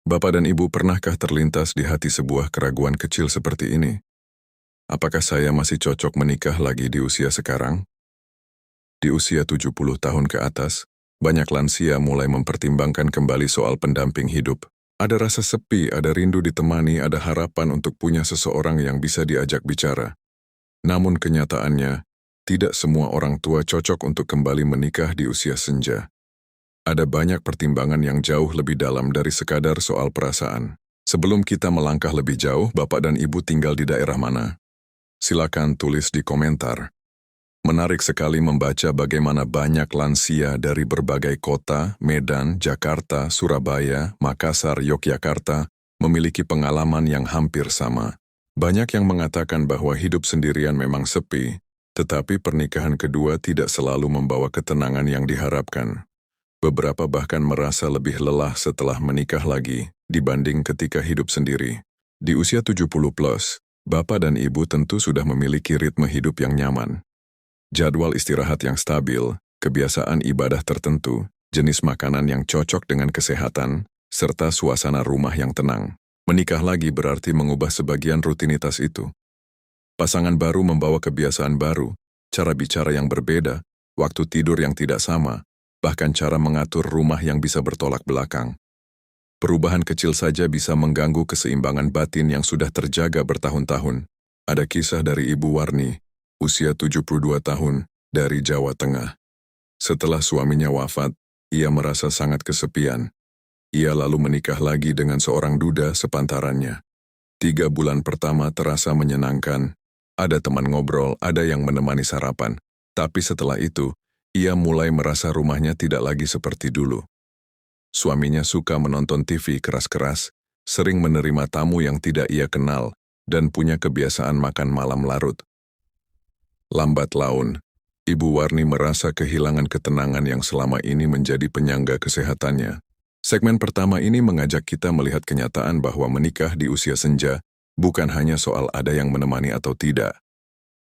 Bapak dan Ibu, pernahkah terlintas di hati sebuah keraguan kecil seperti ini? Apakah saya masih cocok menikah lagi di usia sekarang? Di usia 70 tahun ke atas, banyak lansia mulai mempertimbangkan kembali soal pendamping hidup. Ada rasa sepi, ada rindu ditemani, ada harapan untuk punya seseorang yang bisa diajak bicara. Namun kenyataannya, tidak semua orang tua cocok untuk kembali menikah di usia senja. Ada banyak pertimbangan yang jauh lebih dalam dari sekadar soal perasaan. Sebelum kita melangkah lebih jauh, Bapak dan Ibu tinggal di daerah mana? Silakan tulis di komentar. Menarik sekali membaca bagaimana banyak lansia dari berbagai kota, Medan, Jakarta, Surabaya, Makassar, Yogyakarta, memiliki pengalaman yang hampir sama. Banyak yang mengatakan bahwa hidup sendirian memang sepi, tetapi pernikahan kedua tidak selalu membawa ketenangan yang diharapkan. Beberapa bahkan merasa lebih lelah setelah menikah lagi dibanding ketika hidup sendiri. Di usia 70 plus, Bapak dan Ibu tentu sudah memiliki ritme hidup yang nyaman. Jadwal istirahat yang stabil, kebiasaan ibadah tertentu, jenis makanan yang cocok dengan kesehatan, serta suasana rumah yang tenang. Menikah lagi berarti mengubah sebagian rutinitas itu. Pasangan baru membawa kebiasaan baru, cara bicara yang berbeda, waktu tidur yang tidak sama, bahkan cara mengatur rumah yang bisa bertolak belakang. Perubahan kecil saja bisa mengganggu keseimbangan batin yang sudah terjaga bertahun-tahun. Ada kisah dari Ibu Warni, usia 72 tahun, dari Jawa Tengah. Setelah suaminya wafat, ia merasa sangat kesepian. Ia lalu menikah lagi dengan seorang duda sepantarannya. 3 bulan pertama terasa menyenangkan. Ada teman ngobrol, ada yang menemani sarapan. Tapi setelah itu, ia mulai merasa rumahnya tidak lagi seperti dulu. Suaminya suka menonton TV keras-keras, sering menerima tamu yang tidak ia kenal, dan punya kebiasaan makan malam larut. Lambat laun, Ibu Warni merasa kehilangan ketenangan yang selama ini menjadi penyangga kesehatannya. Segmen pertama ini mengajak kita melihat kenyataan bahwa menikah di usia senja bukan hanya soal ada yang menemani atau tidak.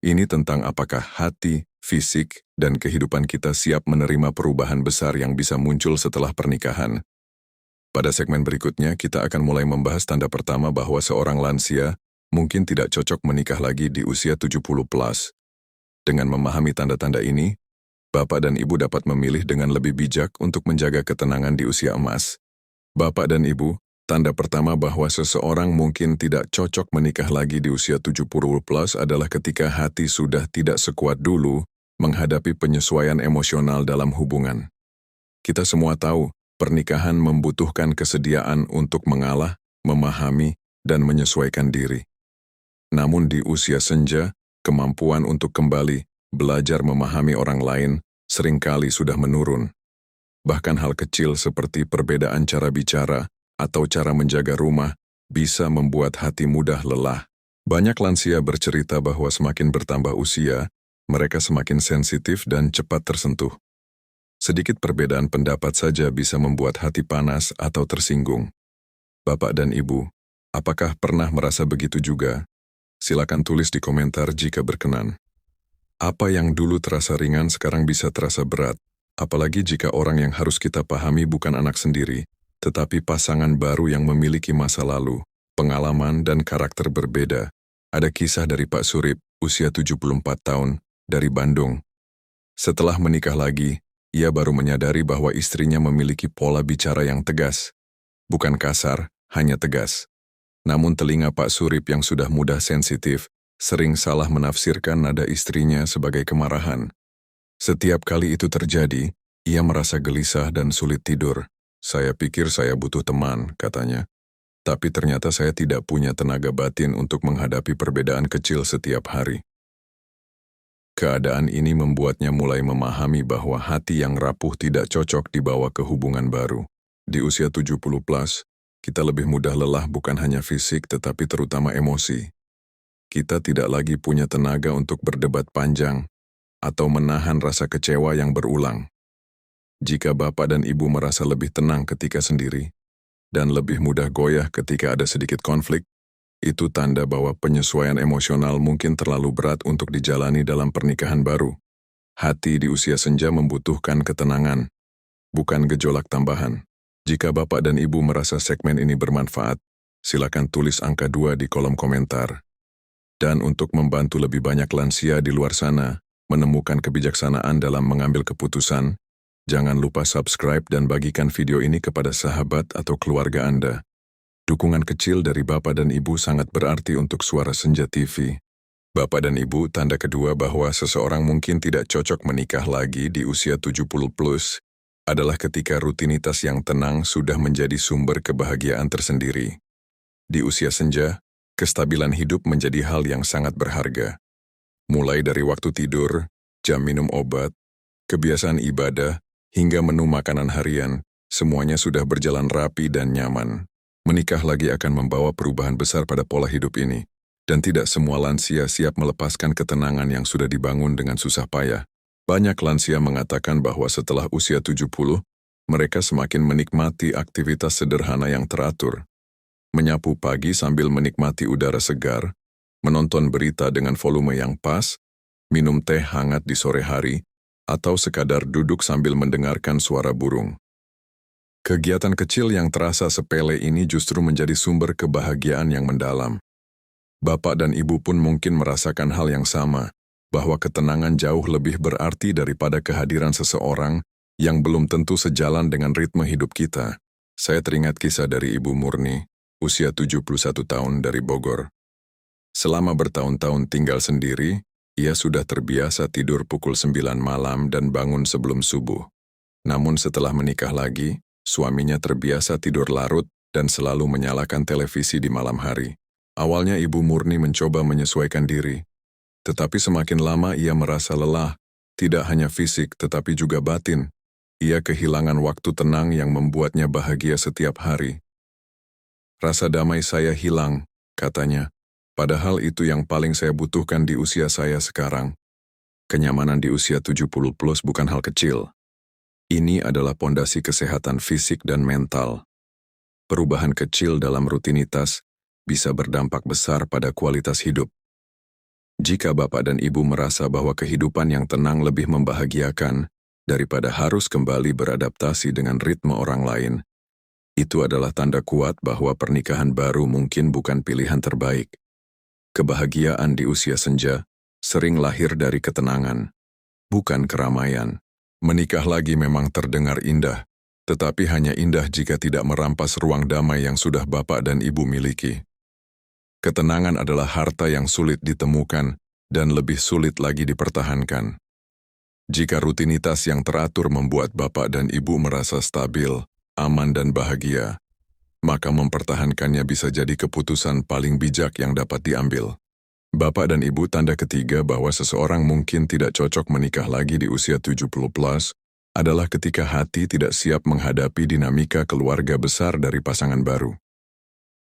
Ini tentang apakah hati, fisik, dan kehidupan kita siap menerima perubahan besar yang bisa muncul setelah pernikahan. Pada segmen berikutnya, kita akan mulai membahas tanda pertama bahwa seorang lansia mungkin tidak cocok menikah lagi di usia 70 plus. Dengan memahami tanda-tanda ini, Bapak dan Ibu dapat memilih dengan lebih bijak untuk menjaga ketenangan di usia emas. Bapak dan Ibu, tanda pertama bahwa seseorang mungkin tidak cocok menikah lagi di usia 70 plus adalah ketika hati sudah tidak sekuat dulu menghadapi penyesuaian emosional dalam hubungan. Kita semua tahu, pernikahan membutuhkan kesediaan untuk mengalah, memahami, dan menyesuaikan diri. Namun di usia senja, kemampuan untuk kembali, belajar memahami orang lain, seringkali sudah menurun. Bahkan hal kecil seperti perbedaan cara bicara atau cara menjaga rumah bisa membuat hati mudah lelah. Banyak lansia bercerita bahwa semakin bertambah usia, mereka semakin sensitif dan cepat tersentuh. Sedikit perbedaan pendapat saja bisa membuat hati panas atau tersinggung. Bapak dan Ibu, apakah pernah merasa begitu juga? Silakan tulis di komentar jika berkenan. Apa yang dulu terasa ringan sekarang bisa terasa berat, apalagi jika orang yang harus kita pahami bukan anak sendiri, tetapi pasangan baru yang memiliki masa lalu, pengalaman dan karakter berbeda. Ada kisah dari Pak Surip, usia 74 tahun, dari Bandung. Setelah menikah lagi, ia baru menyadari bahwa istrinya memiliki pola bicara yang tegas. Bukan kasar, hanya tegas. Namun telinga Pak Surip yang sudah mudah sensitif, sering salah menafsirkan nada istrinya sebagai kemarahan. Setiap kali itu terjadi, ia merasa gelisah dan sulit tidur. Saya pikir saya butuh teman, katanya. Tapi ternyata saya tidak punya tenaga batin untuk menghadapi perbedaan kecil setiap hari. Keadaan ini membuatnya mulai memahami bahwa hati yang rapuh tidak cocok dibawa ke hubungan baru. Di usia 70 plus, kita lebih mudah lelah bukan hanya fisik tetapi terutama emosi. Kita tidak lagi punya tenaga untuk berdebat panjang atau menahan rasa kecewa yang berulang. Jika Bapak dan Ibu merasa lebih tenang ketika sendiri, dan lebih mudah goyah ketika ada sedikit konflik, itu tanda bahwa penyesuaian emosional mungkin terlalu berat untuk dijalani dalam pernikahan baru. Hati di usia senja membutuhkan ketenangan, bukan gejolak tambahan. Jika Bapak dan Ibu merasa segmen ini bermanfaat, silakan tulis angka 2 di kolom komentar. Dan untuk membantu lebih banyak lansia di luar sana menemukan kebijaksanaan dalam mengambil keputusan, jangan lupa subscribe dan bagikan video ini kepada sahabat atau keluarga Anda. Dukungan kecil dari Bapak dan Ibu sangat berarti untuk Suara Senja TV. Bapak dan Ibu, tanda kedua bahwa seseorang mungkin tidak cocok menikah lagi di usia 70 plus adalah ketika rutinitas yang tenang sudah menjadi sumber kebahagiaan tersendiri. Di usia senja, kestabilan hidup menjadi hal yang sangat berharga. Mulai dari waktu tidur, jam minum obat, kebiasaan ibadah, hingga menu makanan harian, semuanya sudah berjalan rapi dan nyaman. Menikah lagi akan membawa perubahan besar pada pola hidup ini, dan tidak semua lansia siap melepaskan ketenangan yang sudah dibangun dengan susah payah. Banyak lansia mengatakan bahwa setelah usia 70, mereka semakin menikmati aktivitas sederhana yang teratur. Menyapu pagi sambil menikmati udara segar, menonton berita dengan volume yang pas, minum teh hangat di sore hari, atau sekadar duduk sambil mendengarkan suara burung. Kegiatan kecil yang terasa sepele ini justru menjadi sumber kebahagiaan yang mendalam. Bapak dan Ibu pun mungkin merasakan hal yang sama, bahwa ketenangan jauh lebih berarti daripada kehadiran seseorang yang belum tentu sejalan dengan ritme hidup kita. Saya teringat kisah dari Ibu Murni, usia 71 tahun dari Bogor. Selama bertahun-tahun tinggal sendiri, ia sudah terbiasa tidur pukul 9 malam dan bangun sebelum subuh. Namun setelah menikah lagi, suaminya terbiasa tidur larut dan selalu menyalakan televisi di malam hari. Awalnya Ibu Murni mencoba menyesuaikan diri, tetapi semakin lama ia merasa lelah, tidak hanya fisik tetapi juga batin. Ia kehilangan waktu tenang yang membuatnya bahagia setiap hari. Rasa damai saya hilang, katanya, padahal itu yang paling saya butuhkan di usia saya sekarang. Kenyamanan di usia 70 plus bukan hal kecil. Ini adalah pondasi kesehatan fisik dan mental. Perubahan kecil dalam rutinitas bisa berdampak besar pada kualitas hidup. Jika Bapak dan Ibu merasa bahwa kehidupan yang tenang lebih membahagiakan daripada harus kembali beradaptasi dengan ritme orang lain, itu adalah tanda kuat bahwa pernikahan baru mungkin bukan pilihan terbaik. Kebahagiaan di usia senja sering lahir dari ketenangan, bukan keramaian. Menikah lagi memang terdengar indah, tetapi hanya indah jika tidak merampas ruang damai yang sudah Bapak dan Ibu miliki. Ketenangan adalah harta yang sulit ditemukan dan lebih sulit lagi dipertahankan. Jika rutinitas yang teratur membuat Bapak dan Ibu merasa stabil, aman dan bahagia, maka mempertahankannya bisa jadi keputusan paling bijak yang dapat diambil. Bapak dan Ibu, tanda ketiga bahwa seseorang mungkin tidak cocok menikah lagi di usia 70 plus adalah ketika hati tidak siap menghadapi dinamika keluarga besar dari pasangan baru.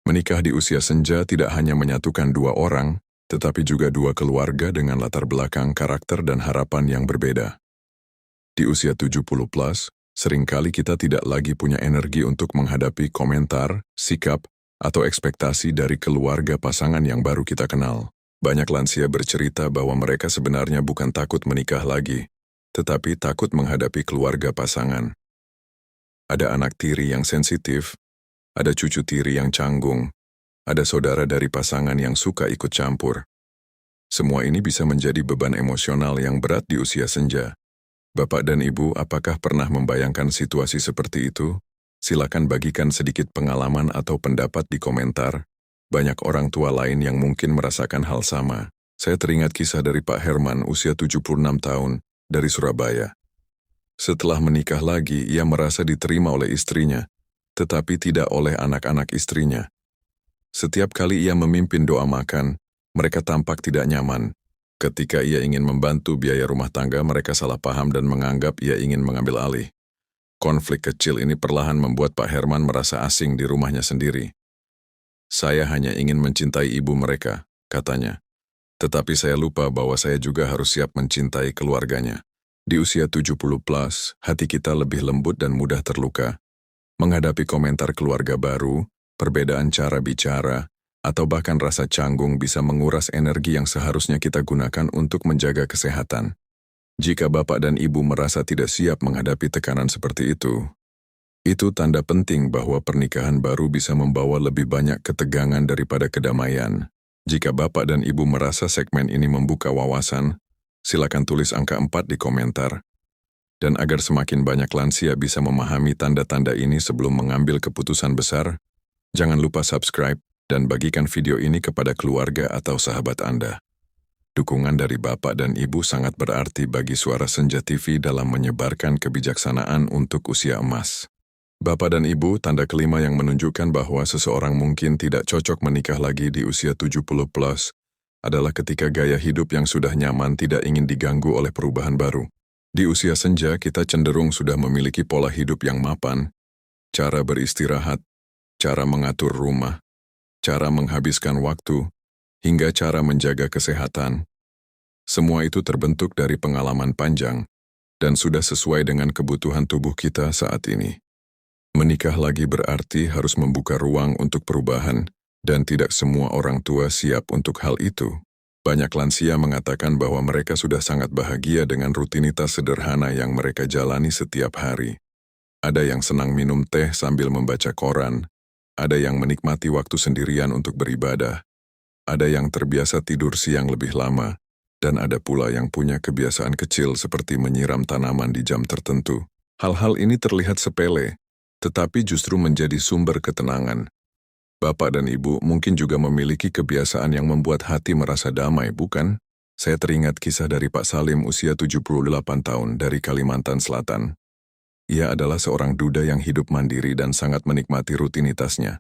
Menikah di usia senja tidak hanya menyatukan dua orang, tetapi juga dua keluarga dengan latar belakang karakter dan harapan yang berbeda. Di usia 70 plus, seringkali kita tidak lagi punya energi untuk menghadapi komentar, sikap, atau ekspektasi dari keluarga pasangan yang baru kita kenal. Banyak lansia bercerita bahwa mereka sebenarnya bukan takut menikah lagi, tetapi takut menghadapi keluarga pasangan. Ada anak tiri yang sensitif, ada cucu tiri yang canggung, ada saudara dari pasangan yang suka ikut campur. Semua ini bisa menjadi beban emosional yang berat di usia senja. Bapak dan Ibu, apakah pernah membayangkan situasi seperti itu? Silakan bagikan sedikit pengalaman atau pendapat di komentar. Banyak orang tua lain yang mungkin merasakan hal sama. Saya teringat kisah dari Pak Herman, usia 76 tahun, dari Surabaya. Setelah menikah lagi, ia merasa diterima oleh istrinya, tetapi tidak oleh anak-anak istrinya. Setiap kali ia memimpin doa makan, mereka tampak tidak nyaman. Ketika ia ingin membantu biaya rumah tangga, mereka salah paham dan menganggap ia ingin mengambil alih. Konflik kecil ini perlahan membuat Pak Herman merasa asing di rumahnya sendiri. Saya hanya ingin mencintai ibu mereka, katanya. Tetapi saya lupa bahwa saya juga harus siap mencintai keluarganya. Di usia 70 plus, hati kita lebih lembut dan mudah terluka. Menghadapi komentar keluarga baru, perbedaan cara bicara, atau bahkan rasa canggung bisa menguras energi yang seharusnya kita gunakan untuk menjaga kesehatan. Jika Bapak dan Ibu merasa tidak siap menghadapi tekanan seperti itu, Itu tanda penting bahwa pernikahan baru bisa membawa lebih banyak ketegangan daripada kedamaian. Jika Bapak dan Ibu merasa segmen ini membuka wawasan, silakan tulis angka 4 di komentar. Dan agar semakin banyak lansia bisa memahami tanda-tanda ini sebelum mengambil keputusan besar, jangan lupa subscribe dan bagikan video ini kepada keluarga atau sahabat Anda. Dukungan dari Bapak dan Ibu sangat berarti bagi Suara Senja TV dalam menyebarkan kebijaksanaan untuk usia emas. Bapak dan Ibu, tanda kelima yang menunjukkan bahwa seseorang mungkin tidak cocok menikah lagi di usia 70 plus adalah ketika gaya hidup yang sudah nyaman tidak ingin diganggu oleh perubahan baru. Di usia senja, kita cenderung sudah memiliki pola hidup yang mapan, cara beristirahat, cara mengatur rumah, cara menghabiskan waktu, hingga cara menjaga kesehatan. Semua itu terbentuk dari pengalaman panjang dan sudah sesuai dengan kebutuhan tubuh kita saat ini. Menikah lagi berarti harus membuka ruang untuk perubahan, dan tidak semua orang tua siap untuk hal itu. Banyak lansia mengatakan bahwa mereka sudah sangat bahagia dengan rutinitas sederhana yang mereka jalani setiap hari. Ada yang senang minum teh sambil membaca koran, ada yang menikmati waktu sendirian untuk beribadah, ada yang terbiasa tidur siang lebih lama, dan ada pula yang punya kebiasaan kecil seperti menyiram tanaman di jam tertentu. Hal-hal ini terlihat sepele, tetapi justru menjadi sumber ketenangan. Bapak dan Ibu mungkin juga memiliki kebiasaan yang membuat hati merasa damai, bukan? Saya teringat kisah dari Pak Salim usia 78 tahun dari Kalimantan Selatan. Ia adalah seorang duda yang hidup mandiri dan sangat menikmati rutinitasnya.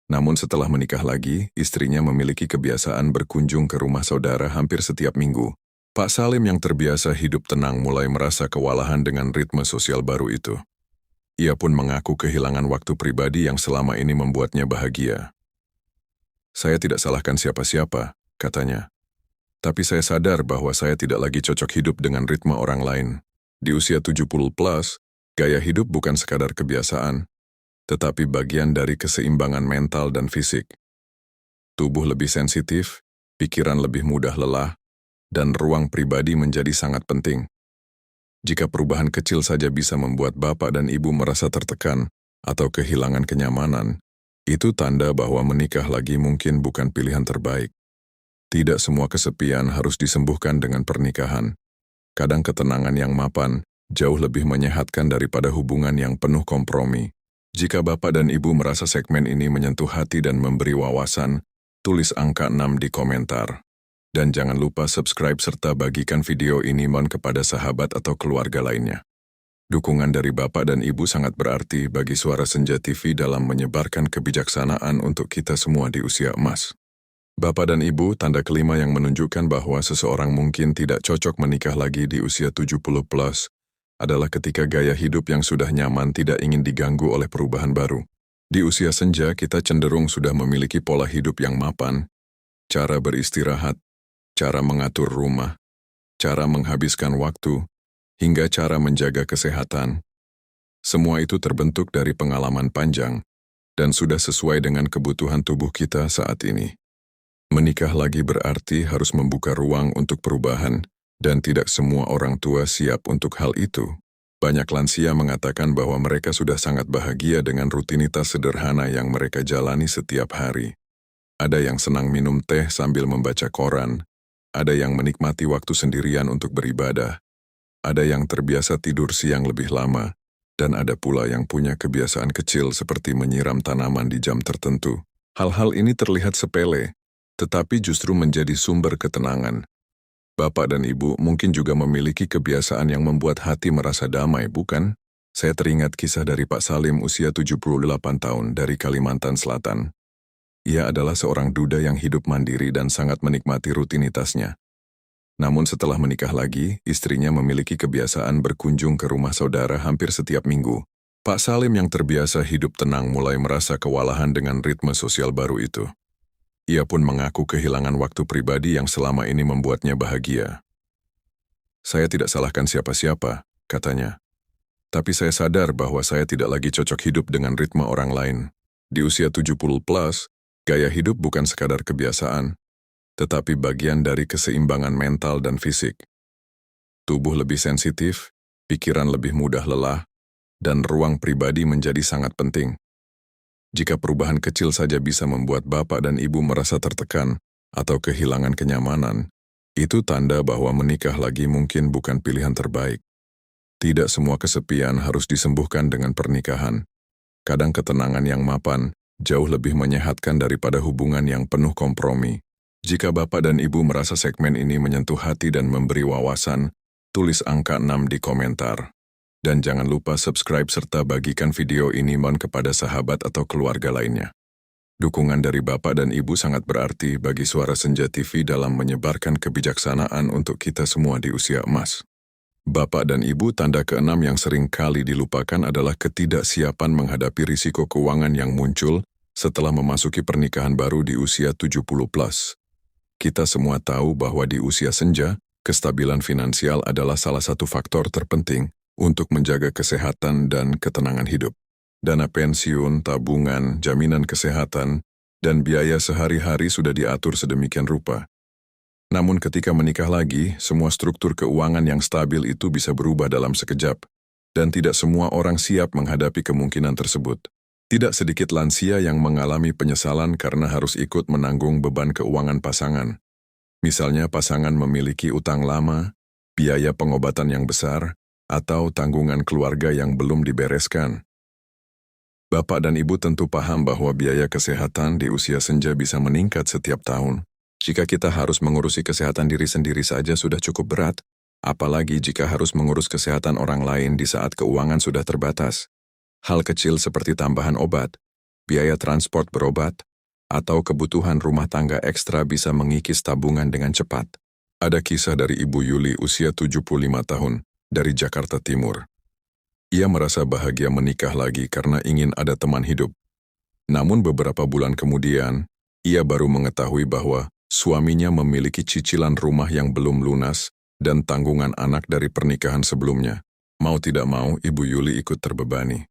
Namun setelah menikah lagi, istrinya memiliki kebiasaan berkunjung ke rumah saudara hampir setiap minggu. Pak Salim yang terbiasa hidup tenang mulai merasa kewalahan dengan ritme sosial baru itu. Ia pun mengaku kehilangan waktu pribadi yang selama ini membuatnya bahagia. Saya tidak salahkan siapa-siapa, katanya. Tapi saya sadar bahwa saya tidak lagi cocok hidup dengan ritme orang lain. Di usia 70 plus, gaya hidup bukan sekadar kebiasaan, tetapi bagian dari keseimbangan mental dan fisik. Tubuh lebih sensitif, pikiran lebih mudah lelah, dan ruang pribadi menjadi sangat penting. Jika perubahan kecil saja bisa membuat Bapak dan Ibu merasa tertekan atau kehilangan kenyamanan, itu tanda bahwa menikah lagi mungkin bukan pilihan terbaik. Tidak semua kesepian harus disembuhkan dengan pernikahan. Kadang ketenangan yang mapan jauh lebih menyehatkan daripada hubungan yang penuh kompromi. Jika Bapak dan Ibu merasa segmen ini menyentuh hati dan memberi wawasan, tulis angka 6 di komentar. Dan jangan lupa subscribe serta bagikan video ini kepada sahabat atau keluarga lainnya. Dukungan dari Bapak dan Ibu sangat berarti bagi Suara Senja TV dalam menyebarkan kebijaksanaan untuk kita semua di usia emas. Bapak dan Ibu, tanda kelima yang menunjukkan bahwa seseorang mungkin tidak cocok menikah lagi di usia 70 plus adalah ketika gaya hidup yang sudah nyaman tidak ingin diganggu oleh perubahan baru. Di usia senja, kita cenderung sudah memiliki pola hidup yang mapan, cara beristirahat, cara mengatur rumah, cara menghabiskan waktu, hingga cara menjaga kesehatan. Semua itu terbentuk dari pengalaman panjang dan sudah sesuai dengan kebutuhan tubuh kita saat ini. Menikah lagi berarti harus membuka ruang untuk perubahan, dan tidak semua orang tua siap untuk hal itu. Banyak lansia mengatakan bahwa mereka sudah sangat bahagia dengan rutinitas sederhana yang mereka jalani setiap hari. Ada yang senang minum teh sambil membaca koran, ada yang menikmati waktu sendirian untuk beribadah, ada yang terbiasa tidur siang lebih lama, dan ada pula yang punya kebiasaan kecil seperti menyiram tanaman di jam tertentu. Hal-hal ini terlihat sepele, tetapi justru menjadi sumber ketenangan. Bapak dan Ibu mungkin juga memiliki kebiasaan yang membuat hati merasa damai, bukan? Saya teringat kisah dari Pak Salim usia 78 tahun dari Kalimantan Selatan. Ia adalah seorang duda yang hidup mandiri dan sangat menikmati rutinitasnya. Namun setelah menikah lagi, istrinya memiliki kebiasaan berkunjung ke rumah saudara hampir setiap minggu. Pak Salim yang terbiasa hidup tenang mulai merasa kewalahan dengan ritme sosial baru itu. Ia pun mengaku kehilangan waktu pribadi yang selama ini membuatnya bahagia. Saya tidak salahkan siapa-siapa, katanya. Tapi saya sadar bahwa saya tidak lagi cocok hidup dengan ritme orang lain. Di usia 70 plus, gaya hidup bukan sekadar kebiasaan, tetapi bagian dari keseimbangan mental dan fisik. Tubuh lebih sensitif, pikiran lebih mudah lelah, dan ruang pribadi menjadi sangat penting. Jika perubahan kecil saja bisa membuat bapak dan ibu merasa tertekan atau kehilangan kenyamanan, itu tanda bahwa menikah lagi mungkin bukan pilihan terbaik. Tidak semua kesepian harus disembuhkan dengan pernikahan. Kadang ketenangan yang mapan jauh lebih menyehatkan daripada hubungan yang penuh kompromi. Jika bapak dan ibu merasa segmen ini menyentuh hati dan memberi wawasan, tulis angka 6 di komentar. Dan jangan lupa subscribe serta bagikan video ini kepada sahabat atau keluarga lainnya. Dukungan dari bapak dan ibu sangat berarti bagi Suara Senja TV dalam menyebarkan kebijaksanaan untuk kita semua di usia emas. Bapak dan ibu, tanda ke-6 yang sering kali dilupakan adalah ketidaksiapan menghadapi risiko keuangan yang muncul setelah memasuki pernikahan baru di usia 70+. Kita semua tahu bahwa di usia senja, kestabilan finansial adalah salah satu faktor terpenting untuk menjaga kesehatan dan ketenangan hidup. Dana pensiun, tabungan, jaminan kesehatan, dan biaya sehari-hari sudah diatur sedemikian rupa. Namun ketika menikah lagi, semua struktur keuangan yang stabil itu bisa berubah dalam sekejap, dan tidak semua orang siap menghadapi kemungkinan tersebut. Tidak sedikit lansia yang mengalami penyesalan karena harus ikut menanggung beban keuangan pasangan. Misalnya pasangan memiliki utang lama, biaya pengobatan yang besar, atau tanggungan keluarga yang belum dibereskan. Bapak dan ibu tentu paham bahwa biaya kesehatan di usia senja bisa meningkat setiap tahun. Jika kita harus mengurusi kesehatan diri sendiri saja sudah cukup berat, apalagi jika harus mengurus kesehatan orang lain di saat keuangan sudah terbatas. Hal kecil seperti tambahan obat, biaya transport berobat, atau kebutuhan rumah tangga ekstra bisa mengikis tabungan dengan cepat. Ada kisah dari Ibu Yuli usia 75 tahun. Dari Jakarta Timur. Ia merasa bahagia menikah lagi karena ingin ada teman hidup. Namun beberapa bulan kemudian, ia baru mengetahui bahwa suaminya memiliki cicilan rumah yang belum lunas dan tanggungan anak dari pernikahan sebelumnya. Mau tidak mau, Ibu Yuli ikut terbebani.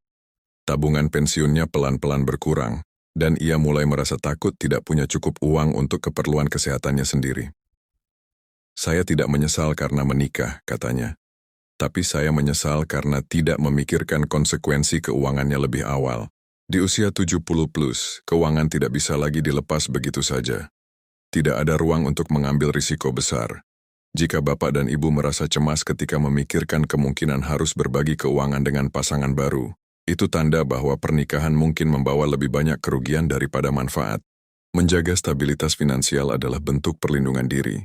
Tabungan pensiunnya pelan-pelan berkurang, dan ia mulai merasa takut tidak punya cukup uang untuk keperluan kesehatannya sendiri. Saya tidak menyesal karena menikah, katanya. Tapi saya menyesal karena tidak memikirkan konsekuensi keuangannya lebih awal. Di usia 70+, keuangan tidak bisa lagi dilepas begitu saja. Tidak ada ruang untuk mengambil risiko besar. Jika bapak dan ibu merasa cemas ketika memikirkan kemungkinan harus berbagi keuangan dengan pasangan baru, itu tanda bahwa pernikahan mungkin membawa lebih banyak kerugian daripada manfaat. Menjaga stabilitas finansial adalah bentuk perlindungan diri.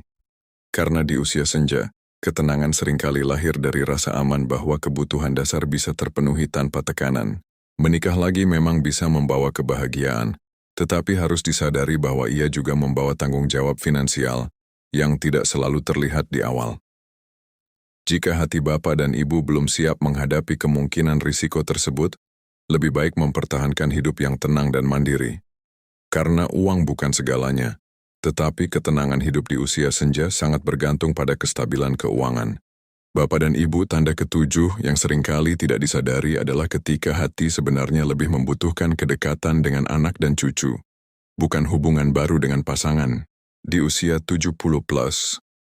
Karena di usia senja, ketenangan seringkali lahir dari rasa aman bahwa kebutuhan dasar bisa terpenuhi tanpa tekanan. Menikah lagi memang bisa membawa kebahagiaan, tetapi harus disadari bahwa ia juga membawa tanggung jawab finansial yang tidak selalu terlihat di awal. Jika hati bapak dan ibu belum siap menghadapi kemungkinan risiko tersebut, lebih baik mempertahankan hidup yang tenang dan mandiri. Karena uang bukan segalanya. Tetapi ketenangan hidup di usia senja sangat bergantung pada kestabilan keuangan. Bapak dan ibu, tanda ke-7 yang seringkali tidak disadari adalah ketika hati sebenarnya lebih membutuhkan kedekatan dengan anak dan cucu, bukan hubungan baru dengan pasangan. Di usia 70+,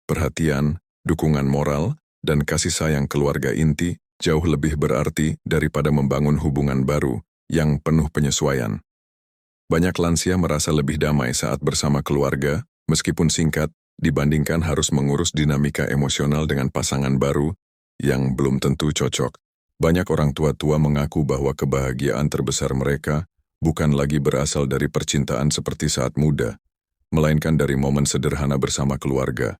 perhatian, dukungan moral, dan kasih sayang keluarga inti jauh lebih berarti daripada membangun hubungan baru yang penuh penyesuaian. Banyak lansia merasa lebih damai saat bersama keluarga, meskipun singkat, dibandingkan harus mengurus dinamika emosional dengan pasangan baru yang belum tentu cocok. Banyak orang tua-tua mengaku bahwa kebahagiaan terbesar mereka bukan lagi berasal dari percintaan seperti saat muda, melainkan dari momen sederhana bersama keluarga,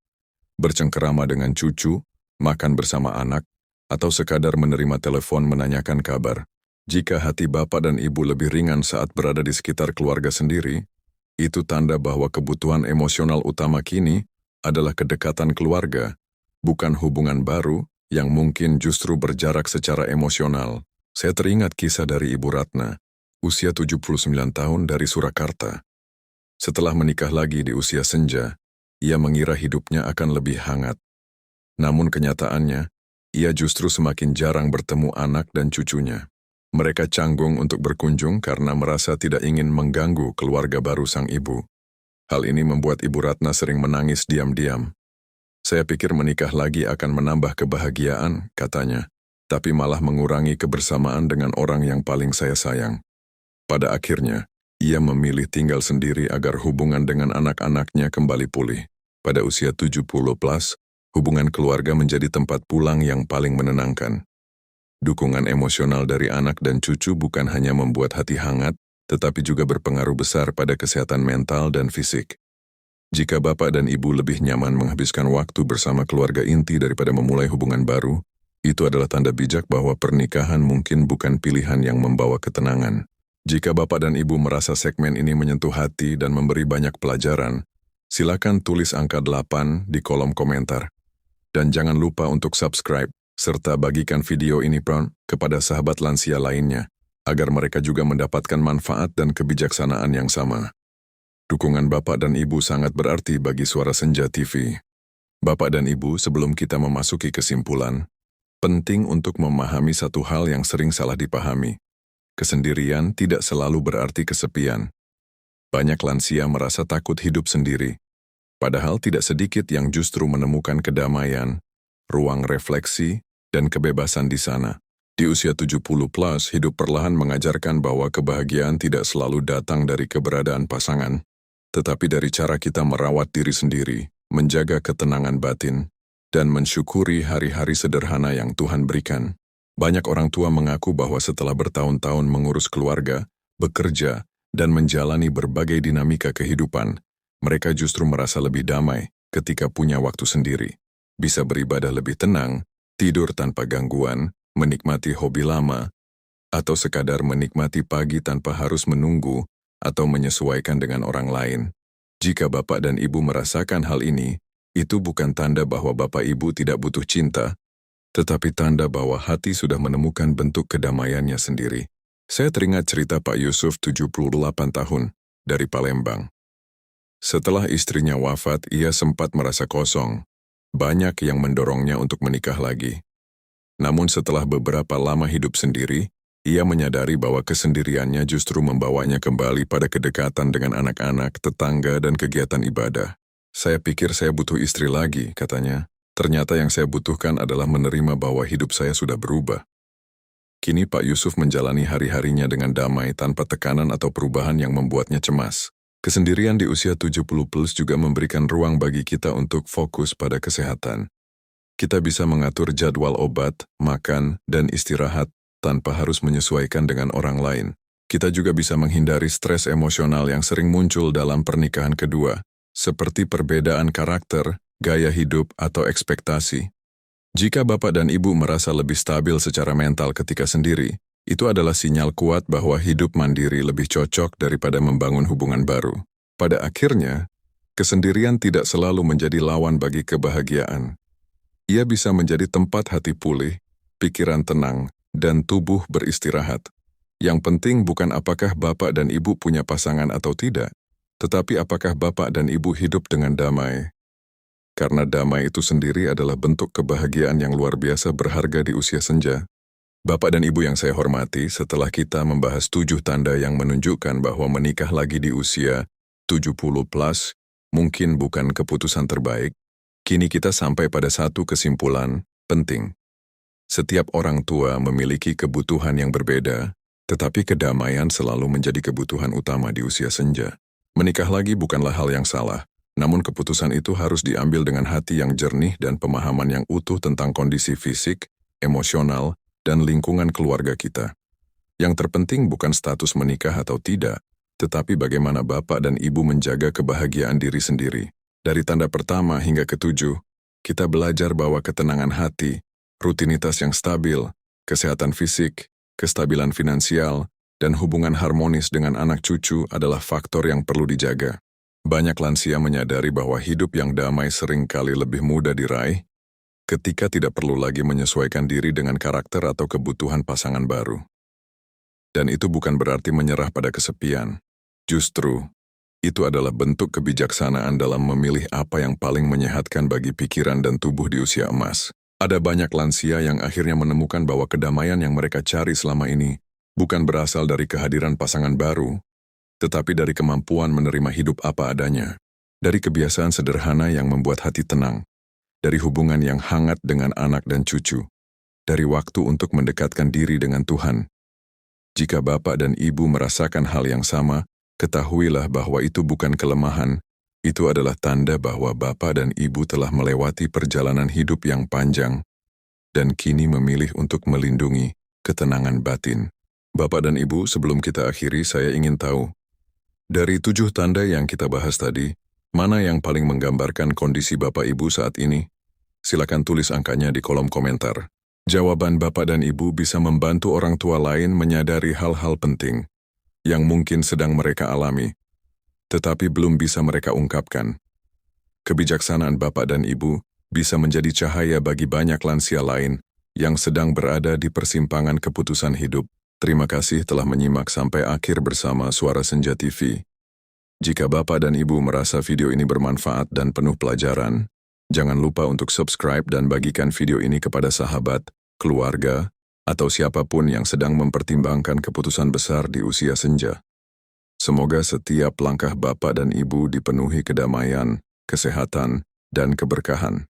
bercengkerama dengan cucu, makan bersama anak, atau sekadar menerima telepon menanyakan kabar. Jika hati bapak dan ibu lebih ringan saat berada di sekitar keluarga sendiri, itu tanda bahwa kebutuhan emosional utama kini adalah kedekatan keluarga, bukan hubungan baru yang mungkin justru berjarak secara emosional. Saya teringat kisah dari Ibu Ratna, usia 79 tahun dari Surakarta. Setelah menikah lagi di usia senja, ia mengira hidupnya akan lebih hangat. Namun kenyataannya, ia justru semakin jarang bertemu anak dan cucunya. Mereka canggung untuk berkunjung karena merasa tidak ingin mengganggu keluarga baru sang ibu. Hal ini membuat Ibu Ratna sering menangis diam-diam. Saya pikir menikah lagi akan menambah kebahagiaan, katanya. tapi malah mengurangi kebersamaan dengan orang yang paling saya sayang. Pada akhirnya, ia memilih tinggal sendiri agar hubungan dengan anak-anaknya kembali pulih. Pada usia 70 plus, hubungan keluarga menjadi tempat pulang yang paling menenangkan. Dukungan emosional dari anak dan cucu bukan hanya membuat hati hangat, tetapi juga berpengaruh besar pada kesehatan mental dan fisik. Jika bapak dan ibu lebih nyaman menghabiskan waktu bersama keluarga inti daripada memulai hubungan baru, itu adalah tanda bijak bahwa pernikahan mungkin bukan pilihan yang membawa ketenangan. Jika bapak dan ibu merasa segmen ini menyentuh hati dan memberi banyak pelajaran, silakan tulis angka 8 di kolom komentar. Dan jangan lupa untuk subscribe, serta bagikan video ini kepada sahabat lansia lainnya, agar mereka juga mendapatkan manfaat dan kebijaksanaan yang sama. Dukungan bapak dan ibu sangat berarti bagi Suara Senja TV. Bapak dan ibu, sebelum kita memasuki kesimpulan, penting untuk memahami satu hal yang sering salah dipahami. Kesendirian tidak selalu berarti kesepian. Banyak lansia merasa takut hidup sendiri, padahal tidak sedikit yang justru menemukan kedamaian, ruang refleksi, dan kebebasan di sana. Di usia 70 plus, hidup perlahan mengajarkan bahwa kebahagiaan tidak selalu datang dari keberadaan pasangan, tetapi dari cara kita merawat diri sendiri, menjaga ketenangan batin, dan mensyukuri hari-hari sederhana yang Tuhan berikan. Banyak orang tua mengaku bahwa setelah bertahun-tahun mengurus keluarga, bekerja, dan menjalani berbagai dinamika kehidupan, mereka justru merasa lebih damai ketika punya waktu sendiri. Bisa beribadah lebih tenang, tidur tanpa gangguan, menikmati hobi lama, atau sekadar menikmati pagi tanpa harus menunggu atau menyesuaikan dengan orang lain. Jika bapak dan ibu merasakan hal ini, itu bukan tanda bahwa bapak ibu tidak butuh cinta, tetapi tanda bahwa hati sudah menemukan bentuk kedamaiannya sendiri. Saya teringat cerita Pak Yusuf 78 tahun, dari Palembang. Setelah istrinya wafat, ia sempat merasa kosong. Banyak yang mendorongnya untuk menikah lagi. Namun setelah beberapa lama hidup sendiri, ia menyadari bahwa kesendiriannya justru membawanya kembali pada kedekatan dengan anak-anak, tetangga, dan kegiatan ibadah. Saya pikir saya butuh istri lagi, katanya. Ternyata yang saya butuhkan adalah menerima bahwa hidup saya sudah berubah. Kini Pak Yusuf menjalani hari-harinya dengan damai tanpa tekanan atau perubahan yang membuatnya cemas. Kesendirian di usia 70 plus juga memberikan ruang bagi kita untuk fokus pada kesehatan. Kita bisa mengatur jadwal obat, makan, dan istirahat tanpa harus menyesuaikan dengan orang lain. Kita juga bisa menghindari stres emosional yang sering muncul dalam pernikahan kedua, seperti perbedaan karakter, gaya hidup, atau ekspektasi. Jika bapak dan ibu merasa lebih stabil secara mental ketika sendiri, itu adalah sinyal kuat bahwa hidup mandiri lebih cocok daripada membangun hubungan baru. Pada akhirnya, kesendirian tidak selalu menjadi lawan bagi kebahagiaan. Ia bisa menjadi tempat hati pulih, pikiran tenang, dan tubuh beristirahat. Yang penting bukan apakah bapak dan ibu punya pasangan atau tidak, tetapi apakah bapak dan ibu hidup dengan damai. Karena damai itu sendiri adalah bentuk kebahagiaan yang luar biasa berharga di usia senja. Bapak dan ibu yang saya hormati, setelah kita membahas 7 tanda yang menunjukkan bahwa menikah lagi di usia 70 plus mungkin bukan keputusan terbaik, kini kita sampai pada satu kesimpulan penting. Setiap orang tua memiliki kebutuhan yang berbeda, tetapi kedamaian selalu menjadi kebutuhan utama di usia senja. Menikah lagi bukanlah hal yang salah. Namun keputusan itu harus diambil dengan hati yang jernih dan pemahaman yang utuh tentang kondisi fisik, emosional, dan lingkungan keluarga kita. Yang terpenting bukan status menikah atau tidak, tetapi bagaimana bapak dan ibu menjaga kebahagiaan diri sendiri. Dari tanda pertama hingga ke-7, kita belajar bahwa ketenangan hati, rutinitas yang stabil, kesehatan fisik, kestabilan finansial, dan hubungan harmonis dengan anak cucu adalah faktor yang perlu dijaga. Banyak lansia menyadari bahwa hidup yang damai seringkali lebih mudah diraih ketika tidak perlu lagi menyesuaikan diri dengan karakter atau kebutuhan pasangan baru. Dan itu bukan berarti menyerah pada kesepian. Justru, itu adalah bentuk kebijaksanaan dalam memilih apa yang paling menyehatkan bagi pikiran dan tubuh di usia emas. Ada banyak lansia yang akhirnya menemukan bahwa kedamaian yang mereka cari selama ini bukan berasal dari kehadiran pasangan baru, tetapi dari kemampuan menerima hidup apa adanya, dari kebiasaan sederhana yang membuat hati tenang, dari hubungan yang hangat dengan anak dan cucu, dari waktu untuk mendekatkan diri dengan Tuhan. Jika Bapak dan Ibu merasakan hal yang sama, ketahuilah bahwa itu bukan kelemahan, itu adalah tanda bahwa Bapak dan Ibu telah melewati perjalanan hidup yang panjang dan kini memilih untuk melindungi ketenangan batin. Bapak dan Ibu, sebelum kita akhiri, saya ingin tahu, dari 7 tanda yang kita bahas tadi, mana yang paling menggambarkan kondisi Bapak Ibu saat ini? Silakan tulis angkanya di kolom komentar. Jawaban Bapak dan Ibu bisa membantu orang tua lain menyadari hal-hal penting yang mungkin sedang mereka alami, tetapi belum bisa mereka ungkapkan. Kebijaksanaan Bapak dan Ibu bisa menjadi cahaya bagi banyak lansia lain yang sedang berada di persimpangan keputusan hidup. Terima kasih telah menyimak sampai akhir bersama Suara Senja TV. Jika Bapak dan Ibu merasa video ini bermanfaat dan penuh pelajaran, jangan lupa untuk subscribe dan bagikan video ini kepada sahabat, keluarga, atau siapapun yang sedang mempertimbangkan keputusan besar di usia senja. Semoga setiap langkah Bapak dan Ibu dipenuhi kedamaian, kesehatan, dan keberkahan.